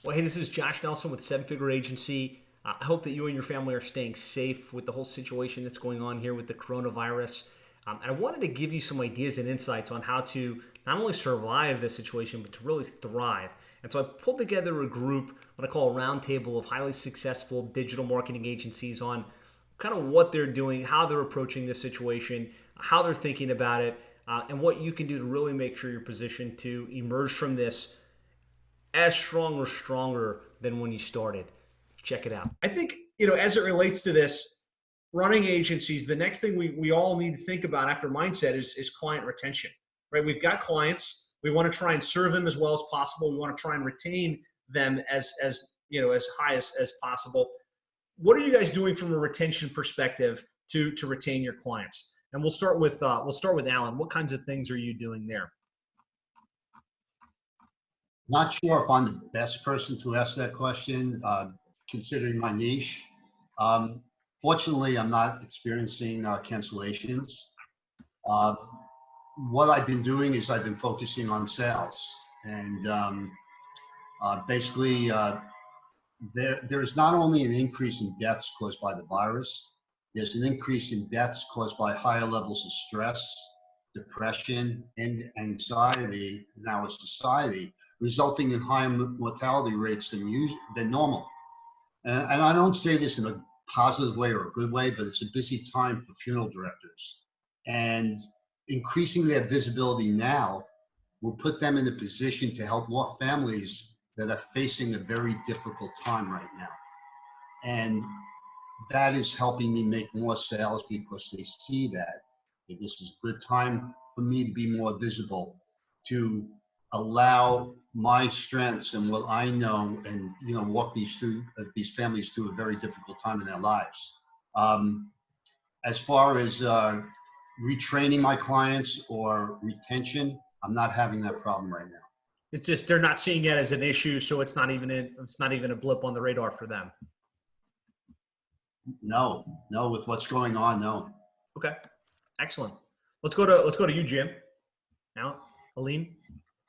Well, hey, this is Josh Nelson with Seven Figure Agency. I hope that you and your family are staying safe with the whole situation that's going on here with the coronavirus. And I wanted to give you some ideas and insights on how to not only survive this situation, but to really thrive. And so I pulled together a group, what I call a roundtable of highly successful digital marketing agencies on kind of what they're doing, how they're approaching this situation, how they're thinking about it, and what you can do to really make sure you're positioned to emerge from this as strong or stronger than when you started. Check it out. I think, as it relates to this, running agencies, the next thing we all need to think about after mindset is client retention, right? We've got clients. We want to try and serve them as well as possible. We want to try and retain them as high as possible. What are you guys doing from a retention perspective to retain your clients? And we'll start with Alan. What kinds of things are you doing there? Not sure if I'm the best person to ask that question, considering my niche. Fortunately, I'm not experiencing cancellations. What I've been doing is I've been focusing on sales, and basically, there is not only an increase in deaths caused by the virus, there's an increase in deaths caused by higher levels of stress, depression, and anxiety in our society, resulting in higher mortality rates than normal. And I don't say this in a positive way or a good way, but it's a busy time for funeral directors. And increasing their visibility now will put them in a position to help more families that are facing a very difficult time right now. And that is helping me make more sales because they see that this is a good time for me to be more visible, to allow my strengths and what I know, and walk these families through a very difficult time in their lives. As far as retraining my clients or retention, I'm not having that problem right now. It's just they're not seeing it as an issue, so it's not even a blip on the radar for them. No, with what's going on, no. Okay, excellent. Let's go to you, Jim. Now, Aline.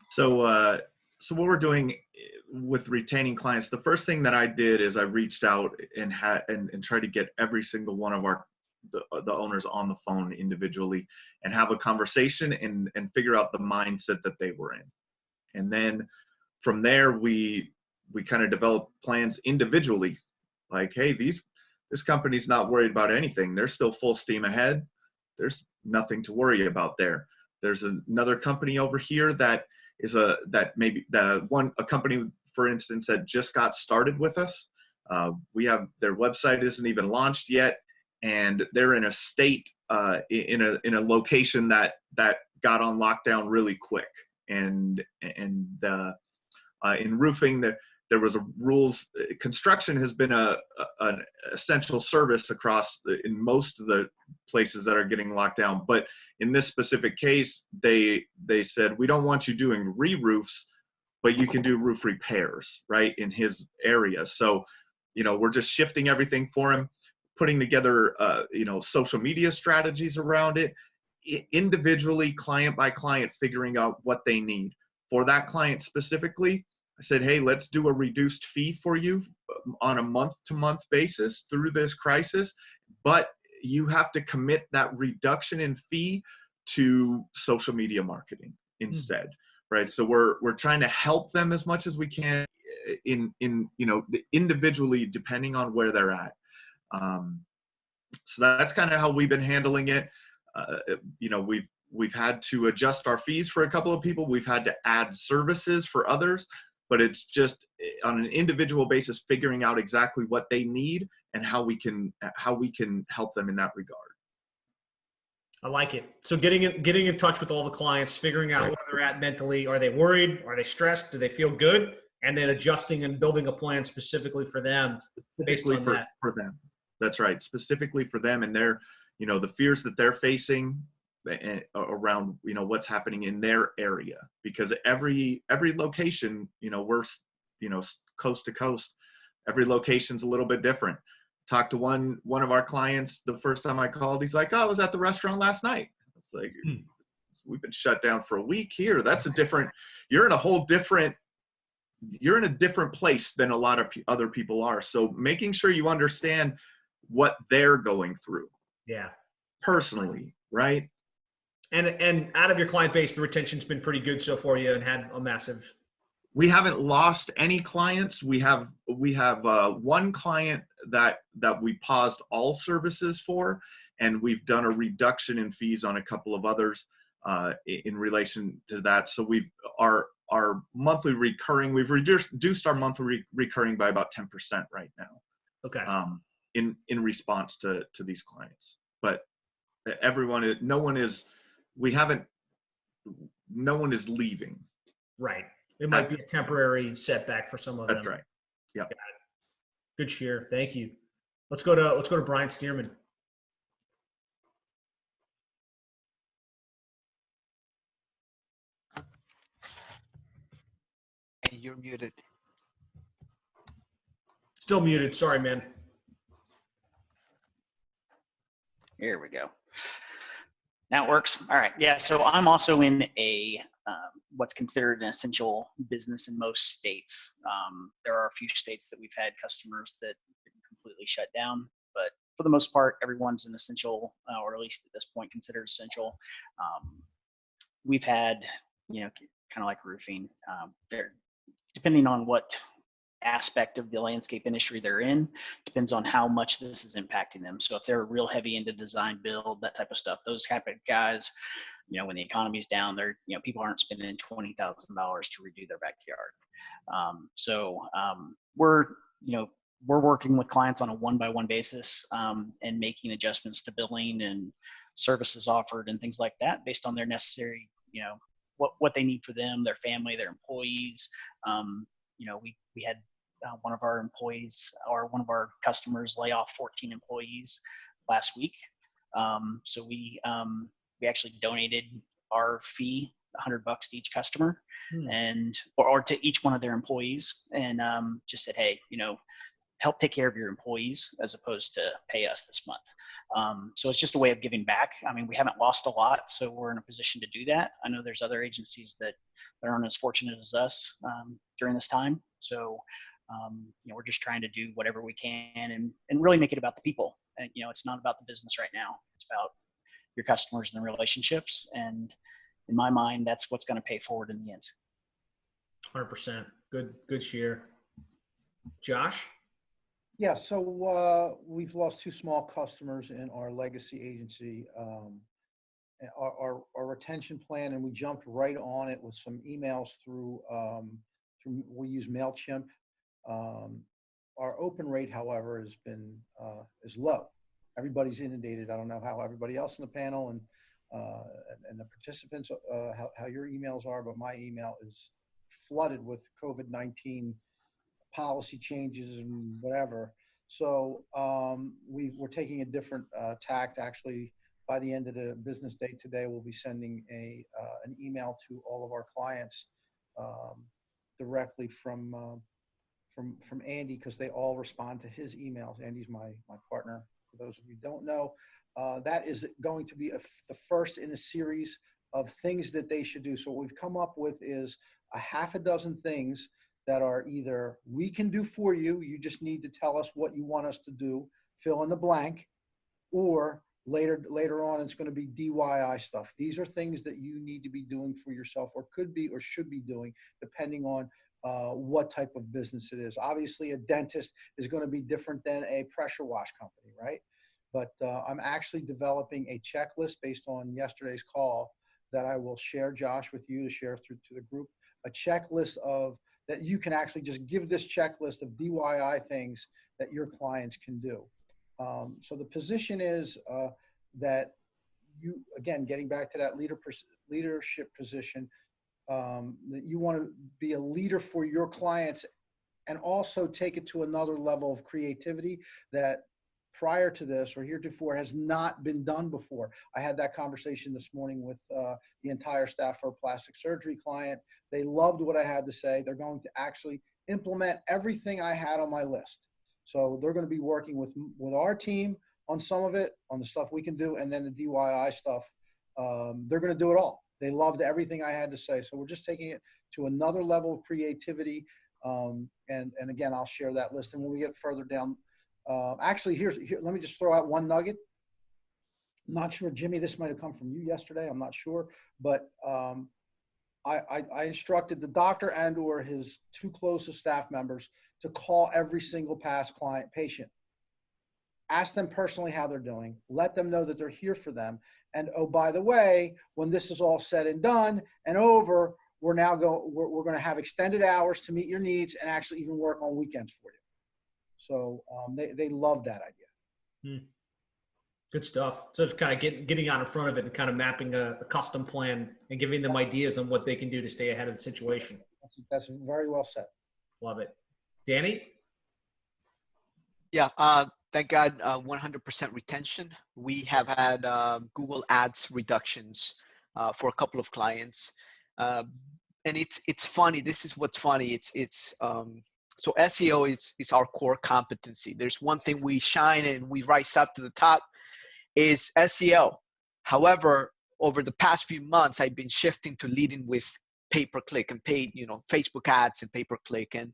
So what we're doing with retaining clients, the first thing that I did is I reached out and tried to get every single one of the owners on the phone individually and have a conversation and figure out the mindset that they were in. And then from there, we kind of developed plans individually, like, hey, this company's not worried about anything. They're still full steam ahead. There's nothing to worry about there. There's another company over here that is a company, for instance, that just got started with us. Their website isn't even launched yet, and they're in a state in a location that got on lockdown really quick. And in roofing, there was rules. Construction has been an essential service in most of the places that are getting locked down. But in this specific case, they said, we don't want you doing re-roofs, but you can do roof repairs, right, in his area. So, we're just shifting everything for him, putting together, social media strategies around it, individually, client by client, figuring out what they need. For that client specifically, I said, hey, let's do a reduced fee for you on a month-to-month basis through this crisis, but you have to commit that reduction in fee to social media marketing instead, right? So we're trying to help them as much as we can individually, depending on where they're at. So that's kind of how we've been handling it. We've had to adjust our fees for a couple of people. We've had to add services for others, but it's just on an individual basis, figuring out exactly what they need and how we can help them in that regard. I like it. So getting in touch with all the clients, figuring out where they're at mentally. Are they worried? Are they stressed? Do they feel good? And then adjusting and building a plan specifically for them based on that. For them. That's right. Specifically for them and their, the fears that they're facing around, what's happening in their area, because every location, we're, coast to coast, every location's a little bit different. Talked to one of our clients the first time I called. He's like, oh, I was at the restaurant last night. It's like, we've been shut down for a week here. You're in a whole different you're in a different place than a lot of other people are. So making sure you understand what they're going through Yeah. personally, right? And out of your client base, the retention's been pretty good so far. You haven't had a massive. We haven't lost any clients. We have one client that we paused all services for, and we've done a reduction in fees on a couple of others in relation to that. So our monthly recurring, we've reduced our monthly recurring by about 10% right now. Okay. In response to these clients, but no one is leaving. Right. It might be a temporary setback for some of them. That's right. Yeah. Good share. Thank you. Let's go to Brian Stearman. You're muted. Still muted. Sorry, man. Here we go. Now it works. All right. Yeah. So I'm also in a what's considered an essential business in most states. There are a few states that we've had customers that completely shut down, but for the most part, everyone's an essential, or at least at this point considered essential. We've had, kind of like roofing. There, depending on what aspect of the landscape industry they're in, depends on how much this is impacting them. So if they're real heavy into design build, that type of stuff, those type of guys, when the economy's down, they're, people aren't spending $20,000 to redo their backyard. So we're working with clients on a one-by-one basis and making adjustments to billing and services offered and things like that based on their necessary, what they need for them, their family, their employees. We had one of our employees or one of our customers lay off 14 employees last week. So we actually donated our fee, $100 to each customer, and or to each one of their employees, and just said, hey, help take care of your employees as opposed to pay us this month. So it's just a way of giving back. I mean, we haven't lost a lot, so we're in a position to do that. I know there's other agencies that aren't as fortunate as us during this time. So, we're just trying to do whatever we can and really make it about the people. And, it's not about the business right now. It's about your customers and the relationships. And in my mind, that's what's going to pay forward in the end. 100%. Good share. Josh? Yeah, so we've lost 2 small customers in our legacy agency. Our retention plan, and we jumped right on it with some emails through we use MailChimp. Our open rate, however, has been is low. Everybody's inundated. I don't know how everybody else in the panel and the participants how your emails are, but my email is flooded with COVID-19 policy changes and whatever. So we're taking a different tact. Actually, by the end of the business day today, we'll be sending an email to all of our clients directly from Andy, because they all respond to his emails. Andy's my partner. For those of you who don't know, that is going to be the first in a series of things that they should do. So what we've come up with is a half a dozen things that are either we can do for you, you just need to tell us what you want us to do, fill in the blank, or later on it's going to be DIY stuff. These are things that you need to be doing for yourself, or could be or should be doing, depending on what type of business it is. Obviously, a dentist is going to be different than a pressure wash company, right? But I'm actually developing a checklist based on yesterday's call that I will share, Josh, with you to share through to the group. A checklist of that you can actually just give this checklist of DIY things that your clients can do. So the position is that you, again, getting back to that leadership position, that you want to be a leader for your clients and also take it to another level of creativity that prior to this or heretofore has not been done before. I had that conversation this morning with the entire staff for a plastic surgery client. They loved what I had to say. They're going to actually implement everything I had on my list. So they're going to be working with our team on some of it, on the stuff we can do, and then the DIY stuff. They're going to do it all. They loved everything I had to say. So we're just taking it to another level of creativity. And again, I'll share that list. And when we get further down, actually, here, let me just throw out one nugget. I'm not sure, Jimmy, this might have come from you yesterday. I'm not sure, but I instructed the doctor and or his two closest staff members to call every single past patient. Ask them personally how they're doing. Let them know that they're here for them. And oh, by the way, when this is all said and done and over, we're going to have extended hours to meet your needs and actually even work on weekends for you. So they love that idea. Good stuff. So it's kind of getting out in front of it and kind of mapping a custom plan and giving them ideas on what they can do to stay ahead of the situation. That's very well said. Love it. Danny? Yeah, thank God, 100% retention. We have had Google Ads reductions for a couple of clients, and it's funny. This is what's funny. So SEO is our core competency. There's one thing we shine and we rise up to the top is SEO. However, over the past few months, I've been shifting to leading with pay-per-click and paid, Facebook ads and pay-per-click. And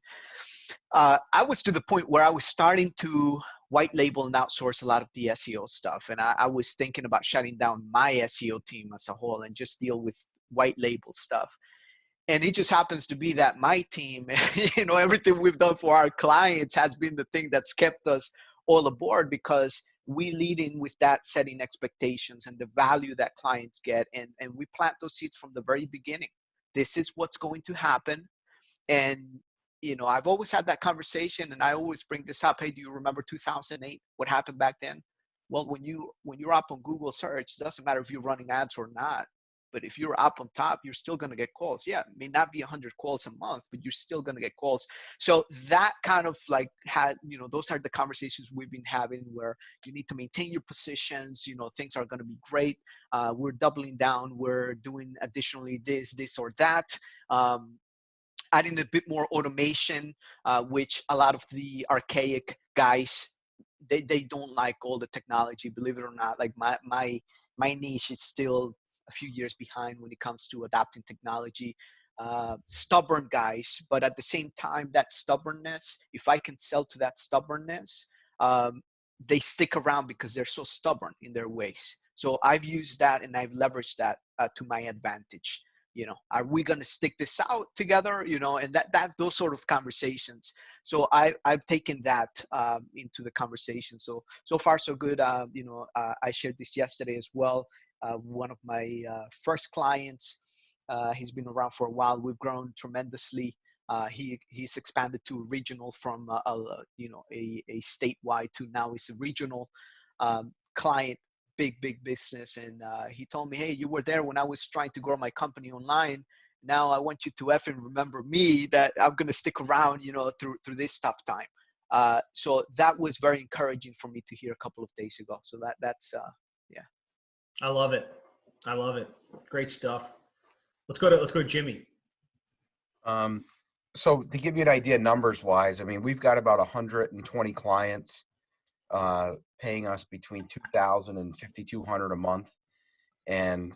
I was to the point where I was starting to white label and outsource a lot of the SEO stuff. And I was thinking about shutting down my SEO team as a whole and just deal with white label stuff. And it just happens to be that my team, everything we've done for our clients has been the thing that's kept us all aboard, because we lead in with that, setting expectations and the value that clients get. And we plant those seeds from the very beginning. This is what's going to happen. And, I've always had that conversation, and I always bring this up. Hey, do you remember 2008? What happened back then? Well, when you're up on Google search, it doesn't matter if you're running ads or not. But if you're up on top, you're still going to get calls. Yeah, it may not be 100 calls a month, but you're still going to get calls. So that kind of those are the conversations we've been having, where you need to maintain your positions. Things are going to be great. We're doubling down. We're doing additionally this or that. Adding a bit more automation, which a lot of the archaic guys, they don't like all the technology, believe it or not. Like my niche is still a few years behind when it comes to adapting technology. Stubborn guys, but at the same time, that stubbornness, if I can sell to that stubbornness, they stick around because they're so stubborn in their ways. So I've used that and I've leveraged that to my advantage. Are we going to stick this out together? And those sort of conversations. So I've taken that into the conversation. So far so good. I shared this yesterday as well. One of my first clients, he's been around for a while. We've grown tremendously. He's expanded to regional from a statewide to now he's a regional client. Big business. And he told me, hey, you were there when I was trying to grow my company online. Now I want you to effing remember me, that I'm going to stick around, through this tough time. So that was very encouraging for me to hear a couple of days ago. So that's yeah. I love it. Great stuff. Let's go to Jimmy. So to give you an idea, numbers wise, I mean, we've got about 120 clients paying us between $2,000 and $5,200 a month, and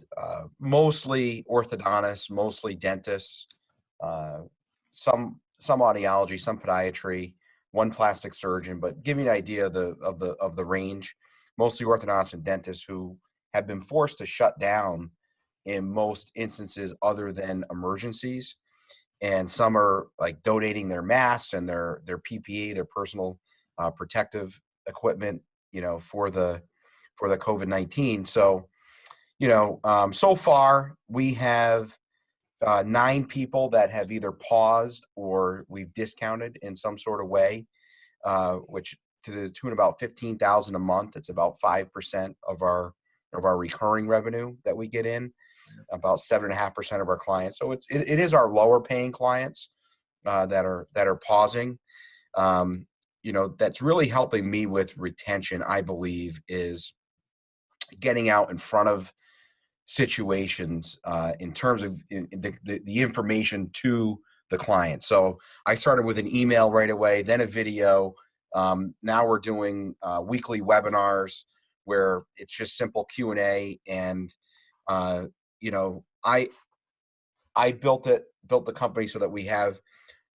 mostly orthodontists, mostly dentists, some audiology, some podiatry, one plastic surgeon. But give you an idea of the range, mostly orthodontists and dentists who have been forced to shut down in most instances other than emergencies. And some are like donating their masks and their PPE, their personal protective equipment, for the COVID-19. So, so far we have 9 people that have either paused or we've discounted in some sort of way, which to the tune of about $15,000 a month. It's about 5% of our recurring revenue that we get in, about 7.5% of our clients. So it is our lower paying clients that are pausing. That's really helping me with retention, I believe, is getting out in front of situations in terms of the information to the client. So I started with an email right away, then a video. Now we're doing weekly webinars where it's just simple Q&A. And, I built the company so that we have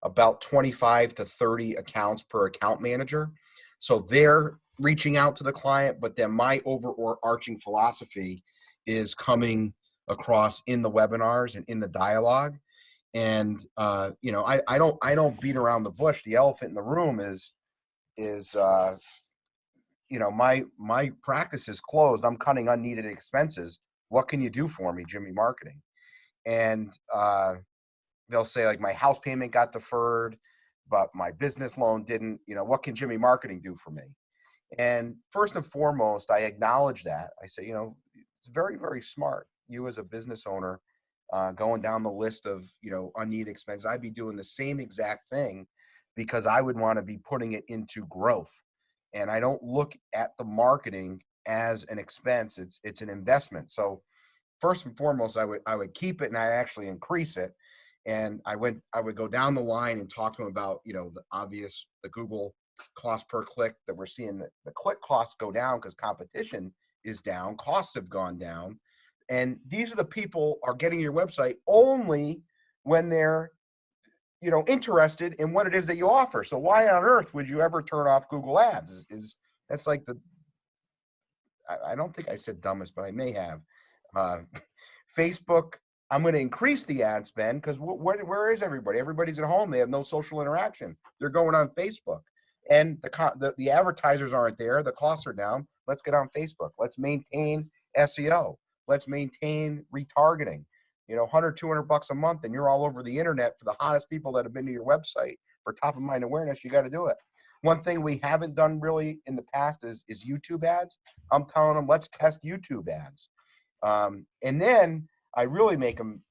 about 25 to 30 accounts per account manager. So they're reaching out to the client, but then my overarching philosophy is coming across in the webinars and in the dialogue. And you know, I don't beat around the bush. The elephant in the room is you know, my practice is closed. I'm cutting unneeded expenses. What can you do for me, Jimmy Marketing? And they'll say, like, my house payment got deferred, but my business loan didn't. You know, what can Jimmy Marketing do for me? And first and foremost, I acknowledge that. I say, you know, it's very, very smart. You as a business owner, going down the list of, you know, unneeded expenses, I'd be doing the same exact thing because I would want to be putting it into growth. And I don't look at the marketing as an expense. It's an investment. So first and foremost, I would keep it and I actually increase it. And I would go down the line and talk to them about, you know, the Google cost per click that we're seeing, the click costs go down because competition is down, costs have gone down. And these are the people are getting your website only when they're, you know, interested in what it is that you offer. So why on earth would you ever turn off Google Ads? That's like I don't think I said dumbest, but I may have. Facebook, I'm going to increase the ad spend because where is everybody? Everybody's at home. They have no social interaction. They're going on Facebook. And the advertisers aren't there. The costs are down. Let's get on Facebook. Let's maintain SEO. Let's maintain retargeting. You know, 100, 200 bucks a month, and you're all over the internet for the hottest people that have been to your website for top of mind awareness. You got to do it. One thing we haven't done really in the past is YouTube ads. I'm telling them, let's test YouTube ads. And then I really make them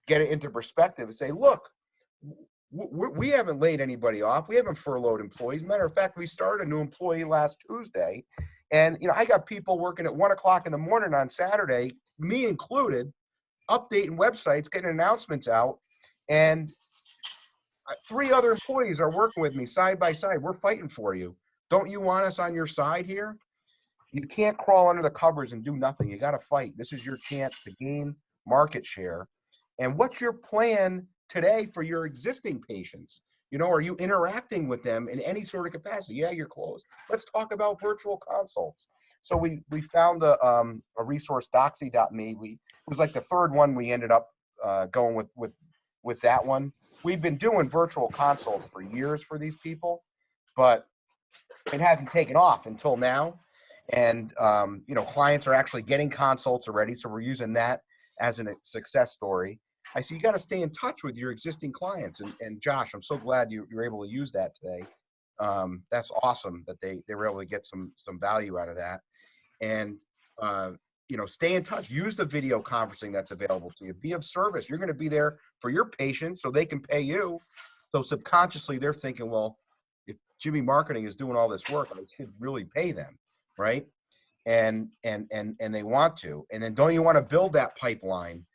get it into perspective and say, look, we haven't laid anybody off. We haven't furloughed employees. Matter of fact, we started a new employee last Tuesday. And, you know, I got people working at 1 o'clock in the morning on Saturday, me included, updating websites, getting announcements out. And 3 other employees are working with me side by side. We're fighting for you. Don't you want us on your side here? You can't crawl under the covers and do nothing. You got to fight. This is your chance to gain market share. And what's your plan today for your existing patients? You know, are you interacting with them in any sort of capacity? Yeah, you're closed. Let's talk about virtual consults. So we found a resource, doxy.me. It was like the 3rd one we ended up going with that one. We've been doing virtual consults for years for these people, but it hasn't taken off until now. And, you know, clients are actually getting consults already. So we're using that as a success story. I see you got to stay in touch with your existing clients. And Josh, I'm so glad you were able to use that today. That's awesome that they were able to get some value out of that. And, you know, stay in touch. Use the video conferencing that's available to you. Be of service. You're going to be there for your patients so they can pay you. So subconsciously they're thinking, well, if Jimmy Marketing is doing all this work, I should really pay them, right? And they want to. And then don't you want to build that pipeline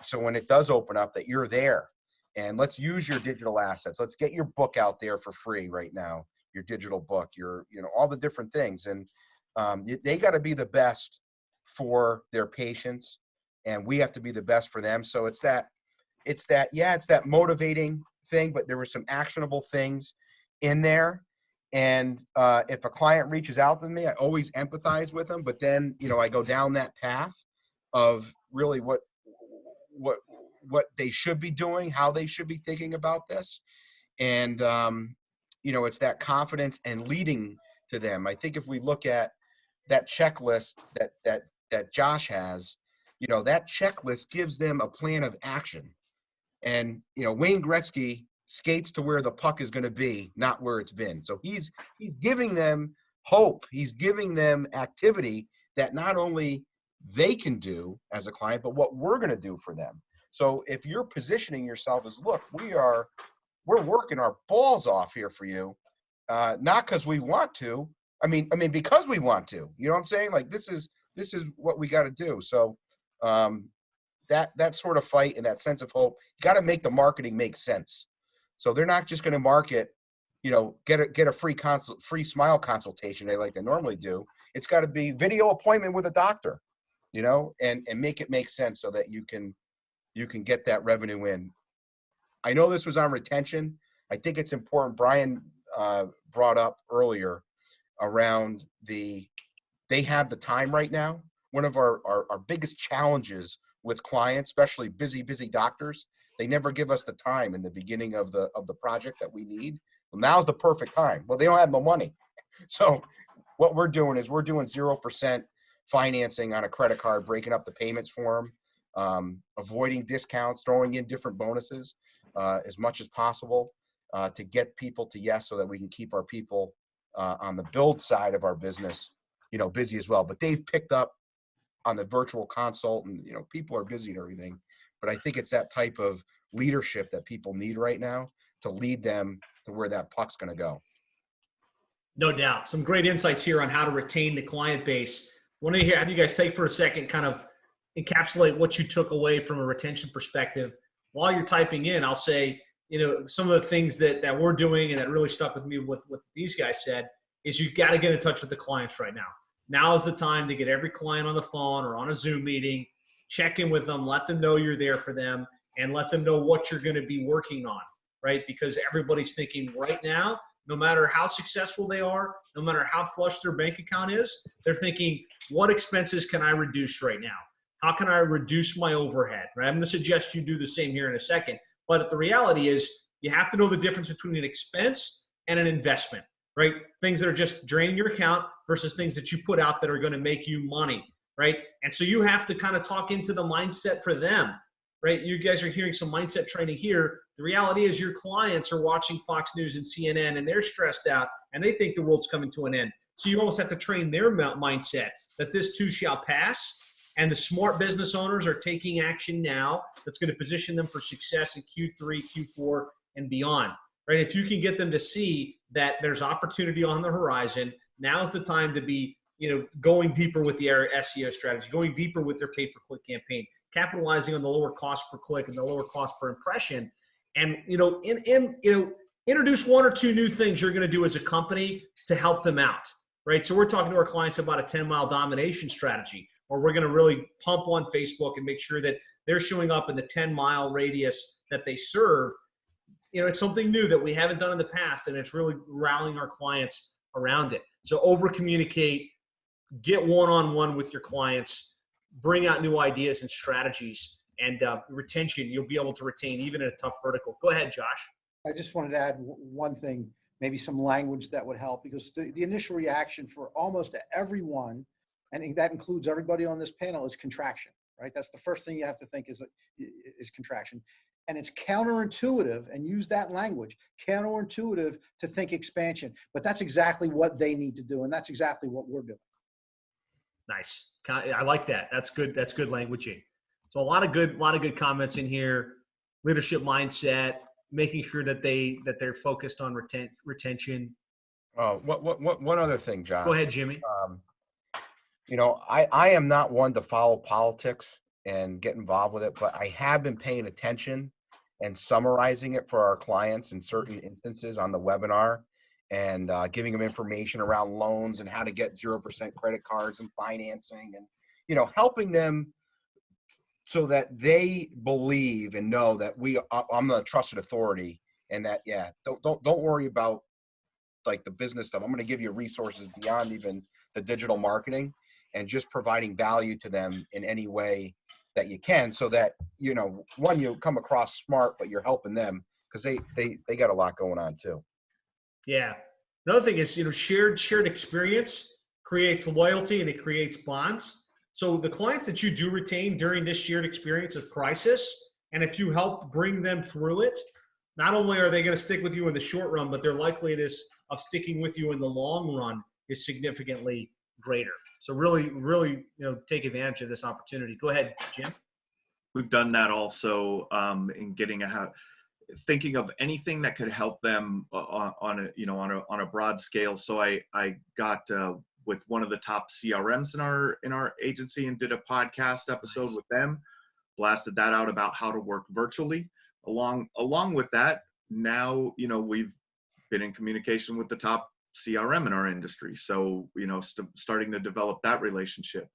so when it does open up that you're there? And let's use your digital assets. Let's get your book out there for free right now. Your digital book, you know, all the different things. And they got to be the best for their patients, and we have to be the best for them. So it's that motivating thing, but there were some actionable things in there. And if a client reaches out to me, I always empathize with them. But then, you know, I go down that path of really what they should be doing, how they should be thinking about this. And, you know, it's that confidence and leading to them. I think if we look at that checklist that Josh has, you know, that checklist gives them a plan of action. And, you know, Wayne Gretzky skates to where the puck is going to be, not where it's been. So he's giving them hope. He's giving them activity that not only they can do as a client, but what we're going to do for them. So if you're positioning yourself as, look, we're working our balls off here for you, not because we want to. I mean, because we want to. You know what I'm saying? Like this is what we got to do. So that sort of fight and that sense of hope, you got to make the marketing make sense. So they're not just going to market, you know, get a free smile consultation like they normally do. It's got to be video appointment with a doctor, you know, and make it make sense so that you can get that revenue in. I know this was on retention. I think it's important. Brian brought up earlier around they have the time right now. One of our biggest challenges with clients, especially busy doctors, they never give us the time in the beginning of the project that we need. Well, now's the perfect time. Well, they don't have no money. So what we're doing is we're doing 0% financing on a credit card, breaking up the payments for them, avoiding discounts, throwing in different bonuses as much as possible to get people to yes, so that we can keep our people on the build side of our business, busy as well. But they've picked up on the virtual consult, and people are busy and everything. But I think it's that type of leadership that people need right now to lead them to where that puck's going to go. No doubt. Some great insights here on how to retain the client base. Want to have you guys take for a second, kind of encapsulate what you took away from a retention perspective. While you're typing in, I'll say, some of the things that we're doing and that really stuck with me with what these guys said is you've got to get in touch with the clients right now. Now is the time to get every client on the phone or on a Zoom meeting, check in with them, let them know you're there for them, and let them know what you're going to be working on, right? Because everybody's thinking right now, no matter how successful they are, no matter how flush their bank account is, they're thinking, what expenses can I reduce right now? How can I reduce my overhead? Right? I'm going to suggest you do the same here in a second. But the reality is you have to know the difference between an expense and an investment, right? Things that are just draining your account versus things that you put out that are going to make you money, right? And so you have to kind of talk into the mindset for them, right? You guys are hearing some mindset training here. The reality is your clients are watching Fox News and CNN and they're stressed out and they think the world's coming to an end. So you almost have to train their mindset that this too shall pass. And the smart business owners are taking action now that's going to position them for success in Q3, Q4, and beyond, right? If you can get them to see that there's opportunity on the horizon, now's the time to be, going deeper with the SEO strategy, going deeper with their pay-per-click campaign, capitalizing on the lower cost per click and the lower cost per impression. And, introduce one or two new things you're going to do as a company to help them out, right? So we're talking to our clients about a 10-mile domination strategy, or we're going to really pump on Facebook and make sure that they're showing up in the 10-mile radius that they serve. It's something new that we haven't done in the past, and it's really rallying our clients around it. So over-communicate, get one-on-one with your clients, bring out new ideas and strategies, and retention, you'll be able to retain even in a tough vertical. Go ahead, Josh. I just wanted to add one thing, maybe some language that would help, because the initial reaction for almost everyone, and that includes everybody on this panel, is contraction, right? That's the first thing you have to think is contraction. And it's counterintuitive, and use that language, counterintuitive to think expansion. But that's exactly what they need to do, and that's exactly what we're doing. Nice. I like that. That's good. That's good languaging. So a lot of good comments in here. Leadership mindset, making sure that they're focused on retention. Oh, one other thing, Josh. Go ahead, Jimmy. I am not one to follow politics and get involved with it, but I have been paying attention and summarizing it for our clients in certain instances on the webinar, and giving them information around loans and how to get 0% credit cards and financing, and helping them so that they believe and know that I'm the trusted authority, and that don't worry about like the business stuff. I'm going to give you resources beyond even the digital marketing, and just providing value to them in any way that you can, so that one, you come across smart, but you're helping them because they got a lot going on too. Yeah. Another thing is, shared experience creates loyalty and it creates bonds. So the clients that you do retain during this shared experience of crisis, and if you help bring them through it, not only are they going to stick with you in the short run, but their likeliness of sticking with you in the long run is significantly greater. So really, take advantage of this opportunity. Go ahead, Jim. We've done that also in thinking of anything that could help them on a broad scale. So I got with one of the top CRMs in our agency and did a podcast episode with them, blasted that out about how to work virtually. Along with that, now we've been in communication with the top CRM in our industry, so starting to develop that relationship.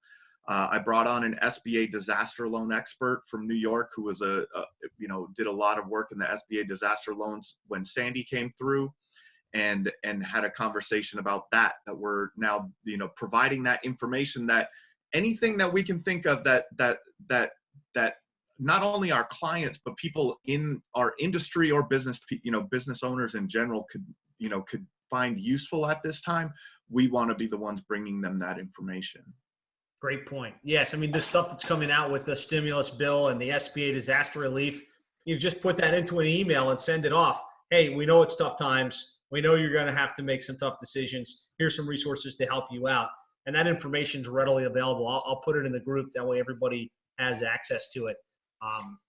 I brought on an SBA disaster loan expert from New York who was did a lot of work in the SBA disaster loans when Sandy came through, and had a conversation about that we're now, providing that information, that anything that we can think of that not only our clients, but people in our industry or business, business owners in general could find useful at this time. We want to be the ones bringing them that information. Great point. Yes, I mean, the stuff that's coming out with the stimulus bill and the SBA disaster relief, you just put that into an email and send it off. Hey, we know it's tough times. We know you're going to have to make some tough decisions. Here's some resources to help you out. And that information is readily available. I'll put it in the group. That way everybody has access to it.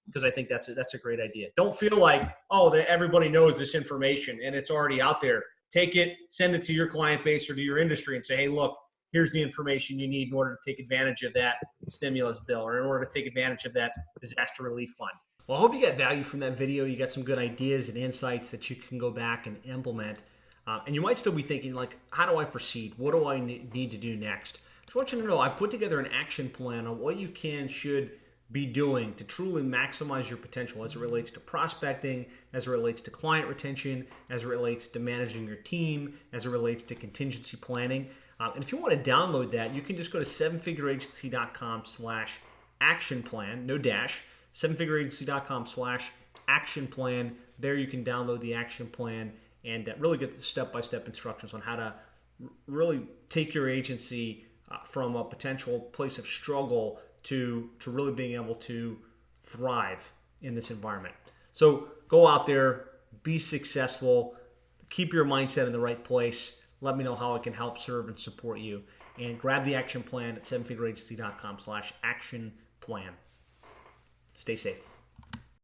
Because I think that's a great idea. Don't feel like, everybody knows this information and it's already out there. Take it, send it to your client base or to your industry and say, hey, look, here's the information you need in order to take advantage of that stimulus bill or in order to take advantage of that disaster relief fund. Well, I hope you got value from that video. You got some good ideas and insights that you can go back and implement. And you might still be thinking, like, how do I proceed? What do I need to do next? I just want you to know I put together an action plan on what you should be doing to truly maximize your potential as it relates to prospecting, as it relates to client retention, as it relates to managing your team, as it relates to contingency planning. And if you want to download that, you can just go to sevenfigureagency.com/action plan, no dash, sevenfigureagency.com/action plan. There you can download the action plan and really get the step-by-step instructions on how to really take your agency from a potential place of struggle to really being able to thrive in this environment. So go out there, be successful, keep your mindset in the right place. Let me know how I can help serve and support you. And grab the action plan at sevenfigureagency.com/action plan. Stay safe.